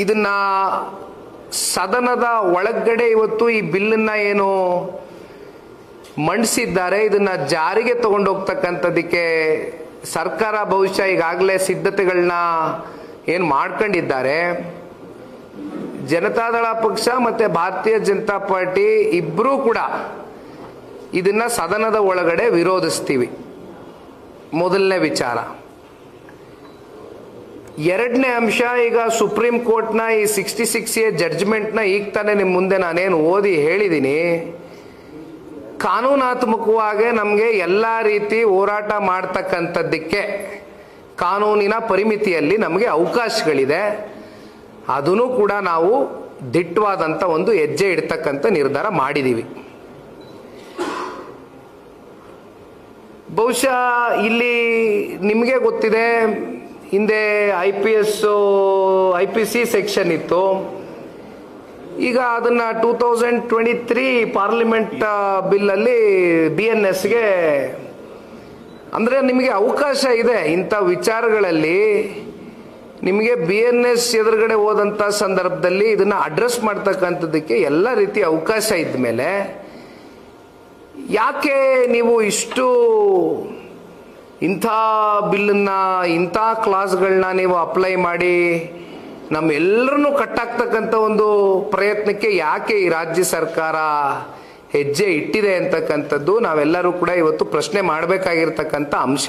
ಇದನ್ನ ಸದನದ ಒಳಗಡೆ ಇವತ್ತು ಈ ಬಿಲ್ಲನ್ನ ಏನು ಮಂಡಿಸಿದ್ದಾರೆ, ಇದನ್ನ ಜಾರಿಗೆ ತಗೊಂಡೋಗ್ತಕ್ಕಂಥದಕ್ಕೆ ಸರ್ಕಾರ ಬಹುಶಃ ಈಗಾಗಲೇ ಸಿದ್ಧತೆಗಳನ್ನ ಏನು ಮಾಡ್ಕೊಂಡಿದ್ದಾರೆ. ಜನತಾದಳ ಪಕ್ಷ ಮತ್ತೆ ಭಾರತೀಯ ಜನತಾ ಪಾರ್ಟಿ ಇಬ್ಬರೂ ಕೂಡ ಇದನ್ನ ಸದನದ ಒಳಗಡೆ ವಿರೋಧಿಸ್ತೀವಿ. ಮೊದಲನೇ ವಿಚಾರ. ಎರಡನೇ ಅಂಶ, ಈಗ ಸುಪ್ರೀಂ ಕೋರ್ಟ್ನ ಈ 66A ಜಡ್ಜ್ಮೆಂಟ್ನ ಈಗ ತಾನೇ ನಿಮ್ಮ ಮುಂದೆ ನಾನೇನು ಓದಿ ಹೇಳಿದ್ದೀನಿ. ಕಾನೂನಾತ್ಮಕವಾಗಿ ನಮಗೆ ಎಲ್ಲ ರೀತಿ ಹೋರಾಟ ಮಾಡ್ತಕ್ಕಂಥದ್ದಕ್ಕೆ ಕಾನೂನಿನ ಪರಿಮಿತಿಯಲ್ಲಿ ನಮಗೆ ಅವಕಾಶಗಳಿದೆ. ಅದನ್ನು ಕೂಡ ನಾವು ದಿಟ್ಟವಾದಂಥ ಒಂದು ಹೆಜ್ಜೆ ಇಡ್ತಕ್ಕಂಥ ನಿರ್ಧಾರ ಮಾಡಿದ್ದೀವಿ. ಬಹುಶಃ ಇಲ್ಲಿ ನಿಮಗೆ ಗೊತ್ತಿದೆ, ಹಿಂದೆ IPC ಸೆಕ್ಷನ್ ಇತ್ತು. ಈಗ ಅದನ್ನ 2023 ಪಾರ್ಲಿಮೆಂಟ್ ಬಿಲ್ಲಲ್ಲಿ BNSಗೆ ಅಂದರೆ ನಿಮಗೆ ಅವಕಾಶ ಇದೆ. ಇಂಥ ವಿಚಾರಗಳಲ್ಲಿ ನಿಮಗೆ BNS ಎದುರುಗಡೆ ಹೋದಂಥ ಸಂದರ್ಭದಲ್ಲಿ ಇದನ್ನ ಅಡ್ರೆಸ್ ಮಾಡ್ತಕ್ಕಂಥದ್ದಕ್ಕೆ ಎಲ್ಲ ರೀತಿಯ ಅವಕಾಶ ಇದ್ದ ಮೇಲೆ ಯಾಕೆ ನೀವು ಇಷ್ಟು ಇಂಥ ಬಿಲ್ಲನ್ನ, ಇಂಥ ಕ್ಲಾಸ್ಗಳನ್ನ ನೀವು ಅಪ್ಲೈ ಮಾಡಿ ನಮ್ಮೆಲ್ಲರನ್ನೂ ಕಟ್ಟಾಕ್ತಕ್ಕಂಥ ಒಂದು ಪ್ರಯತ್ನಕ್ಕೆ ಯಾಕೆ ಈ ರಾಜ್ಯ ಸರ್ಕಾರ ಹೆಜ್ಜೆ ಇಟ್ಟಿದೆ ಅಂತಕ್ಕಂಥದ್ದು ನಾವೆಲ್ಲರೂ ಕೂಡ ಇವತ್ತು ಪ್ರಶ್ನೆ ಮಾಡಬೇಕಾಗಿರ್ತಕ್ಕಂಥ ಅಂಶ.